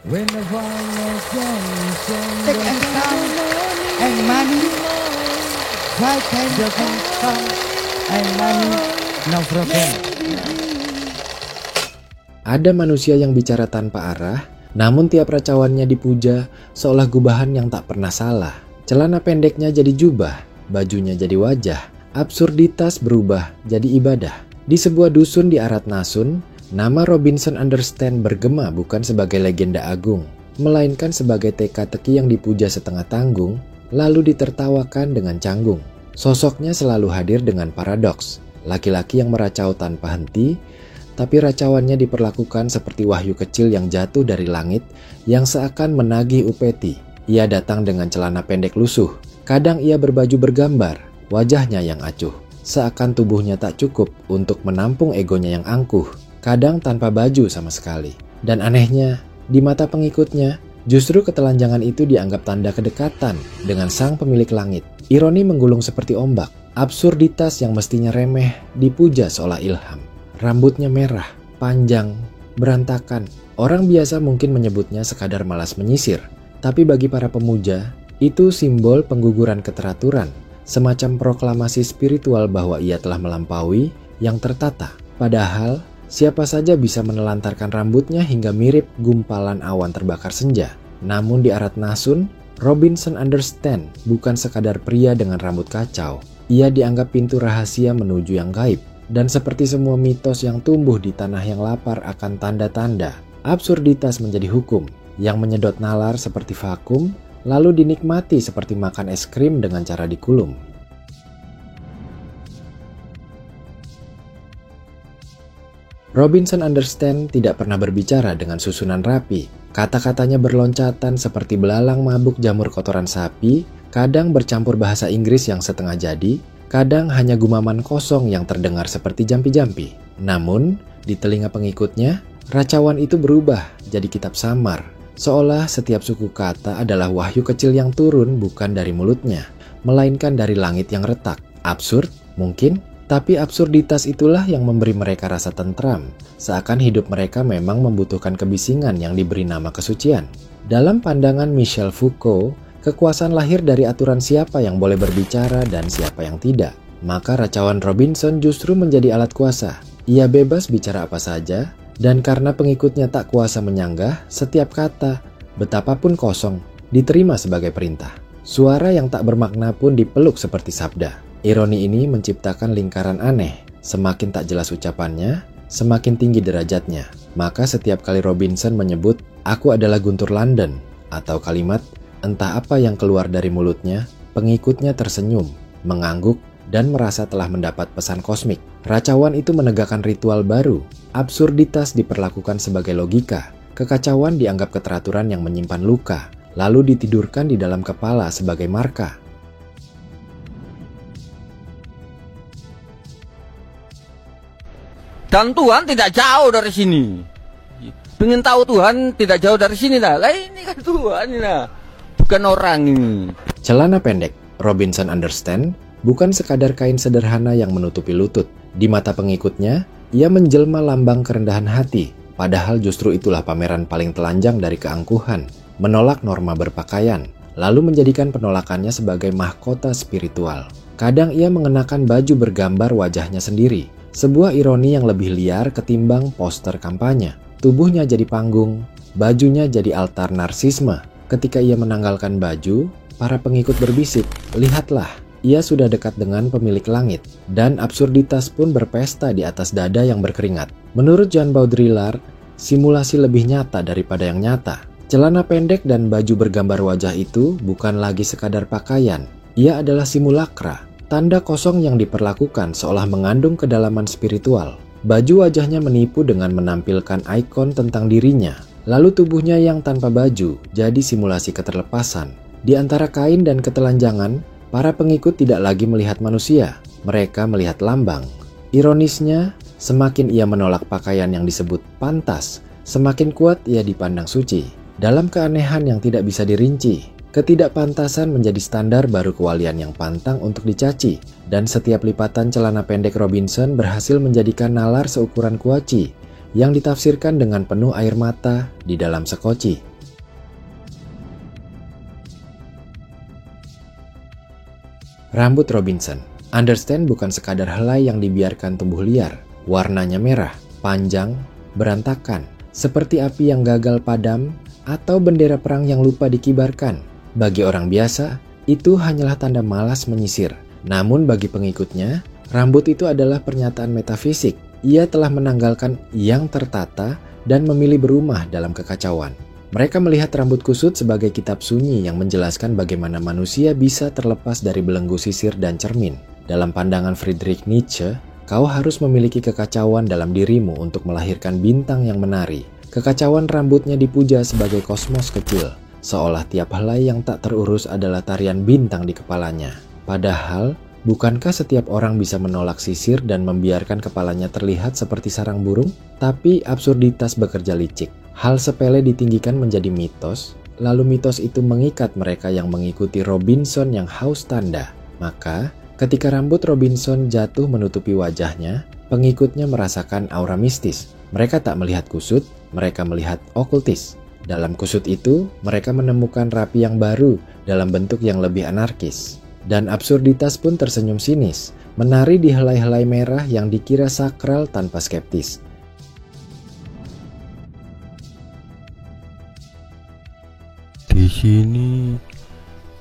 Take and come and money, I can come and money, no problem. Ada manusia yang bicara tanpa arah, namun tiap racawannya dipuja seolah gubahan yang tak pernah salah. Celana pendeknya jadi jubah, bajunya jadi wajah, absurditas berubah jadi ibadah. Di sebuah dusun di Aratnasun, nama Robinson Understand bergema bukan sebagai legenda agung, melainkan sebagai teka-teki yang dipuja setengah tanggung, lalu ditertawakan dengan canggung. Sosoknya selalu hadir dengan paradoks, laki-laki yang meracau tanpa henti, tapi racawannya diperlakukan seperti wahyu kecil yang jatuh dari langit yang seakan menagih upeti. Ia datang dengan celana pendek lusuh, kadang ia berbaju bergambar, wajahnya yang acuh, seakan tubuhnya tak cukup untuk menampung egonya yang angkuh, kadang tanpa baju sama sekali. Dan anehnya, di mata pengikutnya, justru ketelanjangan itu dianggap tanda kedekatan dengan sang pemilik langit. Ironi menggulung seperti ombak, absurditas yang mestinya remeh dipuja seolah ilham. Rambutnya merah, panjang, berantakan. Orang biasa mungkin menyebutnya sekadar malas menyisir, tapi bagi para pemuja, itu simbol pengguguran keteraturan, semacam proklamasi spiritual bahwa ia telah melampaui yang tertata. Padahal, siapa saja bisa menelantarkan rambutnya hingga mirip gumpalan awan terbakar senja. Namun di Aratnasun, Robinson Understand bukan sekadar pria dengan rambut kacau. Ia dianggap pintu rahasia menuju yang gaib. Dan seperti semua mitos yang tumbuh di tanah yang lapar akan tanda-tanda, absurditas menjadi hukum yang menyedot nalar seperti vakum, lalu dinikmati seperti makan es krim dengan cara dikulum. Robinson Understand tidak pernah berbicara dengan susunan rapi. Kata-katanya berloncatan seperti belalang mabuk jamur kotoran sapi, kadang bercampur bahasa Inggris yang setengah jadi, kadang hanya gumaman kosong yang terdengar seperti jampi-jampi. Namun, di telinga pengikutnya, racawan itu berubah jadi kitab samar. Seolah setiap suku kata adalah wahyu kecil yang turun bukan dari mulutnya, melainkan dari langit yang retak. Absurd? Mungkin. Tapi absurditas itulah yang memberi mereka rasa tentram. Seakan hidup mereka memang membutuhkan kebisingan yang diberi nama kesucian. Dalam pandangan Michel Foucault, kekuasaan lahir dari aturan siapa yang boleh berbicara dan siapa yang tidak. Maka racawan Robinson justru menjadi alat kuasa. Ia bebas bicara apa saja, dan karena pengikutnya tak kuasa menyanggah, setiap kata, betapapun kosong, diterima sebagai perintah. Suara yang tak bermakna pun dipeluk seperti sabda. Ironi ini menciptakan lingkaran aneh. Semakin tak jelas ucapannya, semakin tinggi derajatnya. Maka setiap kali Robinson menyebut, "Aku adalah Guntur London," atau kalimat entah apa yang keluar dari mulutnya, pengikutnya tersenyum, mengangguk, dan merasa telah mendapat pesan kosmik. Racawan itu menegakkan ritual baru. Absurditas diperlakukan sebagai logika. Kekacauan dianggap keteraturan yang menyimpan luka, lalu ditidurkan di dalam kepala sebagai marka. Dan Tuhan tidak jauh dari sini. Pengen tahu Tuhan tidak jauh dari sini lah. Lah ini kan Tuhan ini lah. Bukan orang ini. Celana pendek, Robinson Understand, bukan sekadar kain sederhana yang menutupi lutut. Di mata pengikutnya, ia menjelma lambang kerendahan hati. Padahal justru itulah pameran paling telanjang dari keangkuhan. Menolak norma berpakaian, lalu menjadikan penolakannya sebagai mahkota spiritual. Kadang ia mengenakan baju bergambar wajahnya sendiri. Sebuah ironi yang lebih liar ketimbang poster kampanye. Tubuhnya jadi panggung, bajunya jadi altar narsisme. Ketika ia menanggalkan baju, para pengikut berbisik, "Lihatlah, ia sudah dekat dengan pemilik langit." Dan absurditas pun berpesta di atas dada yang berkeringat. Menurut Jean Baudrillard, simulasi lebih nyata daripada yang nyata. Celana pendek dan baju bergambar wajah itu bukan lagi sekadar pakaian. Ia adalah simulakra, tanda kosong yang diperlakukan seolah mengandung kedalaman spiritual. Baju wajahnya menipu dengan menampilkan ikon tentang dirinya. Lalu tubuhnya yang tanpa baju jadi simulasi keterlepasan. Di antara kain dan ketelanjangan, para pengikut tidak lagi melihat manusia. Mereka melihat lambang. Ironisnya, semakin ia menolak pakaian yang disebut pantas, semakin kuat ia dipandang suci. Dalam keanehan yang tidak bisa dirinci, ketidakpantasan menjadi standar baru kewalian yang pantang untuk dicaci, dan setiap lipatan celana pendek Robinson berhasil menjadikan nalar seukuran kuaci yang ditafsirkan dengan penuh air mata di dalam sekoci. Rambut Robinson. Understand bukan sekadar helai yang dibiarkan tumbuh liar. Warnanya merah, panjang, berantakan, seperti api yang gagal padam atau bendera perang yang lupa dikibarkan. Bagi orang biasa, itu hanyalah tanda malas menyisir. Namun bagi pengikutnya, rambut itu adalah pernyataan metafisik. Ia telah menanggalkan yang tertata dan memilih berumah dalam kekacauan. Mereka melihat rambut kusut sebagai kitab sunyi yang menjelaskan bagaimana manusia bisa terlepas dari belenggu sisir dan cermin. Dalam pandangan Friedrich Nietzsche, kau harus memiliki kekacauan dalam dirimu untuk melahirkan bintang yang menari. Kekacauan rambutnya dipuja sebagai kosmos kecil, seolah tiap helai yang tak terurus adalah tarian bintang di kepalanya. Padahal, bukankah setiap orang bisa menolak sisir dan membiarkan kepalanya terlihat seperti sarang burung? Tapi absurditas bekerja licik. Hal sepele ditinggikan menjadi mitos, lalu mitos itu mengikat mereka yang mengikuti Robinson yang haus tanda. Maka, ketika rambut Robinson jatuh menutupi wajahnya, pengikutnya merasakan aura mistis. Mereka tak melihat kusut, mereka melihat okultis. Dalam kusut itu, mereka menemukan rapi yang baru dalam bentuk yang lebih anarkis. Dan absurditas pun tersenyum sinis, menari di helai-helai merah yang dikira sakral tanpa skeptis. Di sini,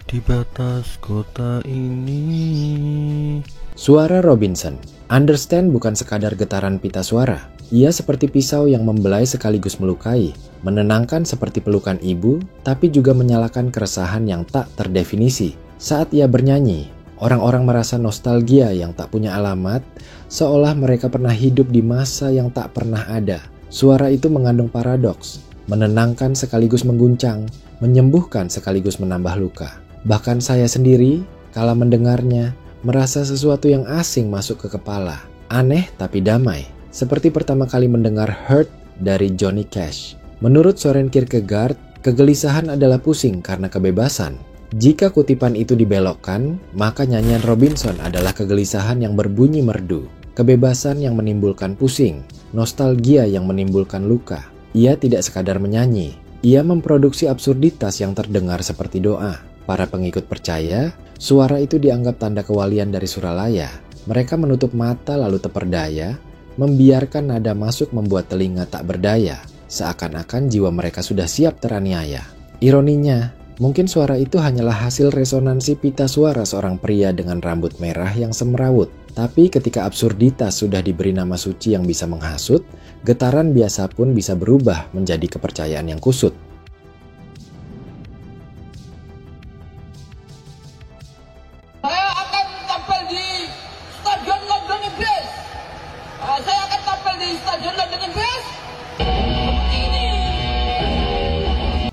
di batas kota ini. Suara Robinson. Understand bukan sekadar getaran pita suara. Ia seperti pisau yang membelai sekaligus melukai, menenangkan seperti pelukan ibu, tapi juga menyalakan keresahan yang tak terdefinisi. Saat ia bernyanyi, orang-orang merasa nostalgia yang tak punya alamat, seolah mereka pernah hidup di masa yang tak pernah ada. Suara itu mengandung paradoks, menenangkan sekaligus mengguncang, menyembuhkan sekaligus menambah luka. Bahkan saya sendiri, kala mendengarnya, merasa sesuatu yang asing masuk ke kepala. Aneh tapi damai, seperti pertama kali mendengar Hurt dari Johnny Cash. Menurut Soren Kierkegaard, kegelisahan adalah pusing karena kebebasan. Jika kutipan itu dibelokkan, maka nyanyian Robinson adalah kegelisahan yang berbunyi merdu, kebebasan yang menimbulkan pusing, nostalgia yang menimbulkan luka. Ia tidak sekadar menyanyi, ia memproduksi absurditas yang terdengar seperti doa. Para pengikut percaya, suara itu dianggap tanda kewalian dari Suralaya. Mereka menutup mata lalu terperdaya, membiarkan nada masuk membuat telinga tak berdaya, seakan-akan jiwa mereka sudah siap teraniaya. Ironinya, mungkin suara itu hanyalah hasil resonansi pita suara seorang pria dengan rambut merah yang semrawut. Tapi ketika absurditas sudah diberi nama suci yang bisa menghasut, getaran biasa pun bisa berubah menjadi kepercayaan yang kusut. Saya akan tampil di Stadion London Inggris. Saya akan tampil di Stadion London Inggris.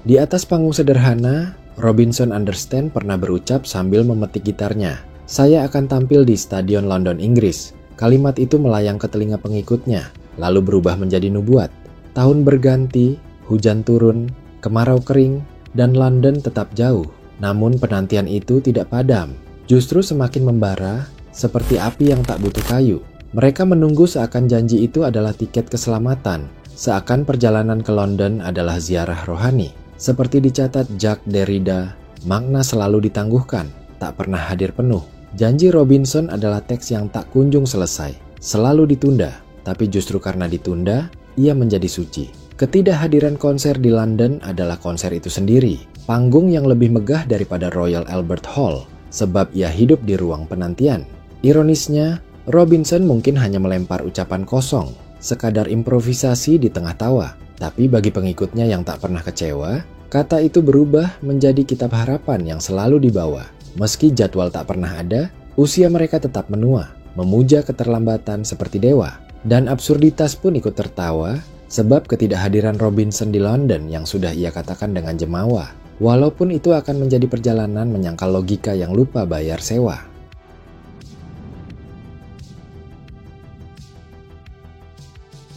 Di atas panggung sederhana, Robinson Understand pernah berucap sambil memetik gitarnya, "Saya akan tampil di Stadion London Inggris." Kalimat itu melayang ke telinga pengikutnya, lalu berubah menjadi nubuat. Tahun berganti, hujan turun, kemarau kering, dan London tetap jauh. Namun penantian itu tidak padam, justru semakin membara seperti api yang tak butuh kayu. Mereka menunggu seakan janji itu adalah tiket keselamatan, seakan perjalanan ke London adalah ziarah rohani. Seperti dicatat Jacques Derrida, makna selalu ditangguhkan, tak pernah hadir penuh. Janji Robinson adalah teks yang tak kunjung selesai, selalu ditunda, tapi justru karena ditunda, ia menjadi suci. Ketidakhadiran konser di London adalah konser itu sendiri, panggung yang lebih megah daripada Royal Albert Hall, sebab ia hidup di ruang penantian. Ironisnya, Robinson mungkin hanya melempar ucapan kosong, sekadar improvisasi di tengah tawa. Tapi bagi pengikutnya yang tak pernah kecewa, kata itu berubah menjadi kitab harapan yang selalu dibawa. Meski jadwal tak pernah ada, usia mereka tetap menua, memuja keterlambatan seperti dewa. Dan absurditas pun ikut tertawa, sebab ketidakhadiran Robinson di London yang sudah ia katakan dengan jemawa. Walaupun itu akan menjadi perjalanan menyangkal logika yang lupa bayar sewa.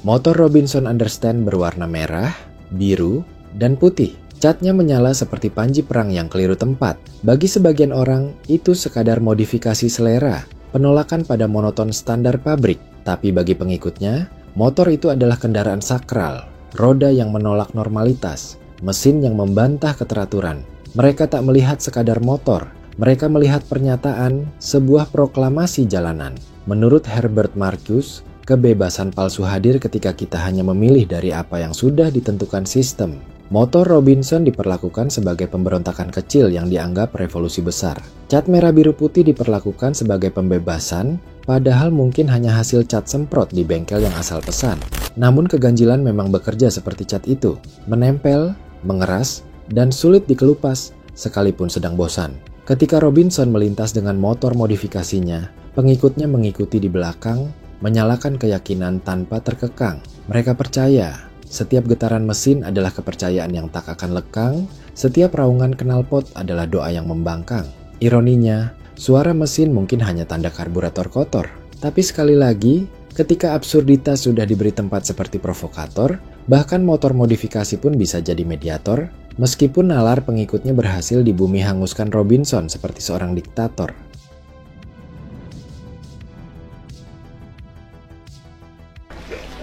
Motor Robinson Understand berwarna merah, biru, dan putih. Catnya menyala seperti panji perang yang keliru tempat. Bagi sebagian orang, itu sekadar modifikasi selera, penolakan pada monoton standar pabrik. Tapi bagi pengikutnya, motor itu adalah kendaraan sakral, roda yang menolak normalitas, mesin yang membantah keteraturan. Mereka tak melihat sekadar motor, Mereka melihat pernyataan sebuah proklamasi jalanan. Menurut Herbert Marcuse, kebebasan palsu hadir ketika kita hanya memilih dari apa yang sudah ditentukan sistem. Motor Robinson diperlakukan sebagai pemberontakan kecil yang dianggap revolusi besar. Cat merah biru putih diperlakukan sebagai pembebasan, padahal mungkin hanya hasil cat semprot di bengkel yang asal pesan. Namun keganjilan memang bekerja seperti cat itu, menempel, mengeras, dan sulit dikelupas, sekalipun sedang bosan. Ketika Robinson melintas dengan motor modifikasinya, pengikutnya mengikuti di belakang, menyalakan keyakinan tanpa terkekang. Mereka percaya setiap getaran mesin adalah kepercayaan yang tak akan lekang, setiap raungan knalpot adalah doa yang membangkang. Ironinya, suara mesin mungkin hanya tanda karburator kotor. Tapi sekali lagi, ketika absurditas sudah diberi tempat seperti provokator, bahkan motor modifikasi pun bisa jadi mediator, meskipun nalar pengikutnya berhasil di bumi hanguskan Robinson seperti seorang diktator.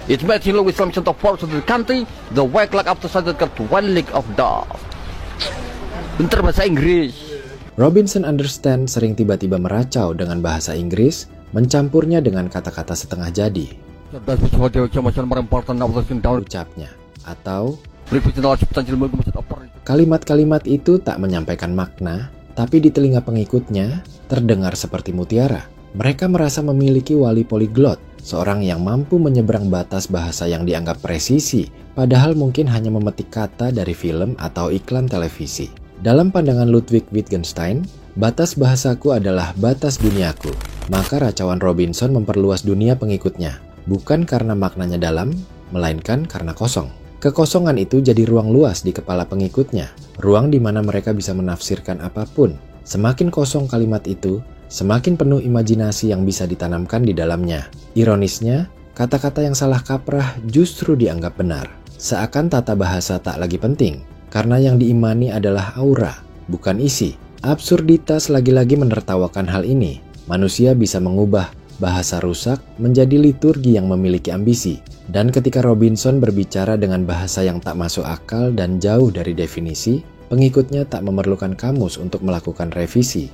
It made him with some of force to the country, the white leg after started cut one leg of dog. Bentar bahasa Inggris. Robinson Understand sering tiba-tiba meracau dengan bahasa Inggris, mencampurnya dengan kata-kata setengah jadi. Ucapnya, atau kalimat-kalimat itu tak menyampaikan makna, tapi di telinga pengikutnya terdengar seperti mutiara. Mereka merasa memiliki wali poliglot, seorang yang mampu menyeberang batas bahasa yang dianggap presisi, padahal mungkin hanya memetik kata dari film atau iklan televisi. Dalam pandangan Ludwig Wittgenstein, batas bahasaku adalah batas duniaku. Maka racauan Robinson memperluas dunia pengikutnya, bukan karena maknanya dalam, melainkan karena kosong. Kekosongan itu jadi ruang luas di kepala pengikutnya, ruang di mana mereka bisa menafsirkan apapun. Semakin kosong kalimat itu, semakin penuh imajinasi yang bisa ditanamkan di dalamnya. Ironisnya, kata-kata yang salah kaprah justru dianggap benar. Seakan tata bahasa tak lagi penting, karena yang diimani adalah aura, bukan isi. Absurditas lagi-lagi menertawakan hal ini. Manusia bisa mengubah bahasa rusak menjadi liturgi yang memiliki ambisi. Dan ketika Robinson berbicara dengan bahasa yang tak masuk akal dan jauh dari definisi, pengikutnya tak memerlukan kamus untuk melakukan revisi.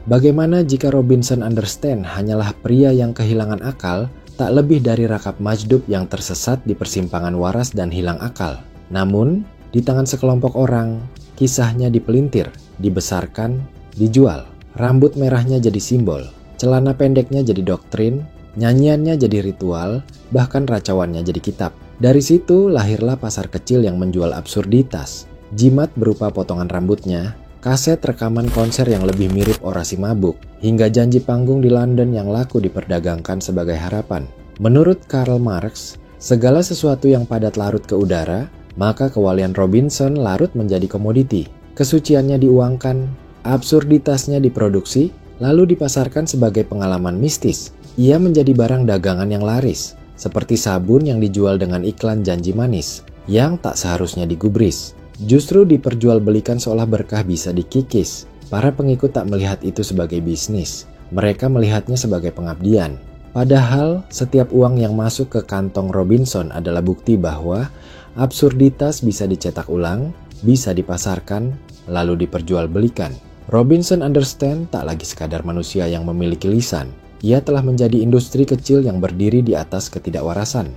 Bagaimana jika Robinson Understand hanyalah pria yang kehilangan akal, tak lebih dari Rakab Majdub yang tersesat di persimpangan waras dan hilang akal. Namun, di tangan sekelompok orang, kisahnya dipelintir, dibesarkan, dijual. Rambut merahnya jadi simbol, celana pendeknya jadi doktrin, nyanyiannya jadi ritual, bahkan racauannya jadi kitab. Dari situ lahirlah pasar kecil yang menjual absurditas. Jimat berupa potongan rambutnya, kaset rekaman konser yang lebih mirip orasi mabuk, hingga janji panggung di London yang laku diperdagangkan sebagai harapan. Menurut Karl Marx, segala sesuatu yang padat larut ke udara, maka kewalian Robinson larut menjadi komoditi. Kesuciannya diuangkan, absurditasnya diproduksi, lalu dipasarkan sebagai pengalaman mistis. Ia menjadi barang dagangan yang laris, seperti sabun yang dijual dengan iklan janji manis, yang tak seharusnya digubris. Justru diperjualbelikan seolah berkah bisa dikikis. Para pengikut tak melihat itu sebagai bisnis. Mereka melihatnya sebagai pengabdian. Padahal setiap uang yang masuk ke kantong Robinson adalah bukti bahwa absurditas bisa dicetak ulang, bisa dipasarkan, lalu diperjualbelikan. Robinson Understand tak lagi sekadar manusia yang memiliki lisan. Ia telah menjadi industri kecil yang berdiri di atas ketidakwarasan.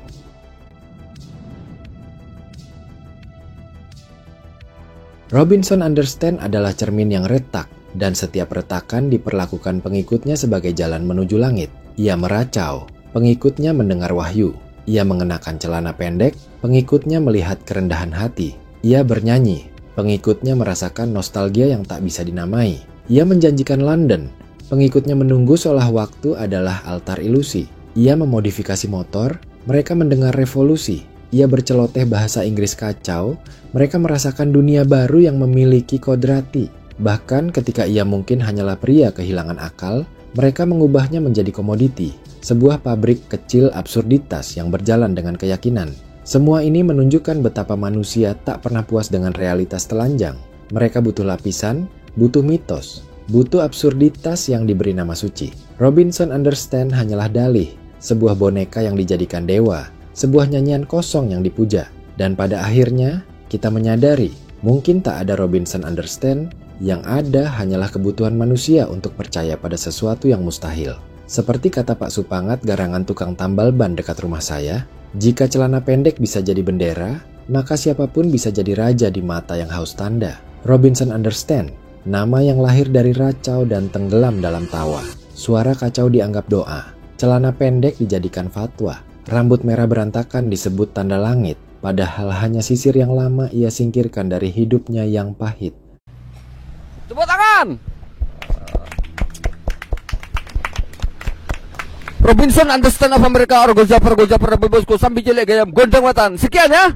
Robinson Understand adalah cermin yang retak, dan setiap retakan diperlakukan pengikutnya sebagai jalan menuju langit. Ia meracau, pengikutnya mendengar wahyu. Ia mengenakan celana pendek, pengikutnya melihat kerendahan hati. Ia bernyanyi, pengikutnya merasakan nostalgia yang tak bisa dinamai. Ia menjanjikan London, pengikutnya menunggu seolah waktu adalah altar ilusi. Ia memodifikasi motor, mereka mendengar revolusi. Ia berceloteh bahasa Inggris kacau, mereka merasakan dunia baru yang memiliki kodrati. Bahkan ketika ia mungkin hanyalah pria kehilangan akal, mereka mengubahnya menjadi komoditi, sebuah pabrik kecil absurditas yang berjalan dengan keyakinan. Semua ini menunjukkan betapa manusia tak pernah puas dengan realitas telanjang. Mereka butuh lapisan, butuh mitos, butuh absurditas yang diberi nama suci. Robinson Understand hanyalah dalih, sebuah boneka yang dijadikan dewa, sebuah nyanyian kosong yang dipuja. Dan pada akhirnya, kita menyadari mungkin tak ada Robinson understand, yang ada hanyalah kebutuhan manusia untuk percaya pada sesuatu yang mustahil. Seperti kata Pak Supangat, garangan tukang tambal ban dekat rumah saya, jika celana pendek bisa jadi bendera, maka siapapun bisa jadi raja di mata yang haus tanda. Robinson understand, nama yang lahir dari racau dan tenggelam dalam tawa. Suara kacau dianggap doa, celana pendek dijadikan fatwa, rambut merah berantakan disebut tanda langit, padahal hanya sisir yang lama ia singkirkan dari hidupnya yang pahit. Tepuk tangan. Robinson understand apa mereka, argoja pergoja pada bosku sambil jelek gayam gondang watan. Sekian ya.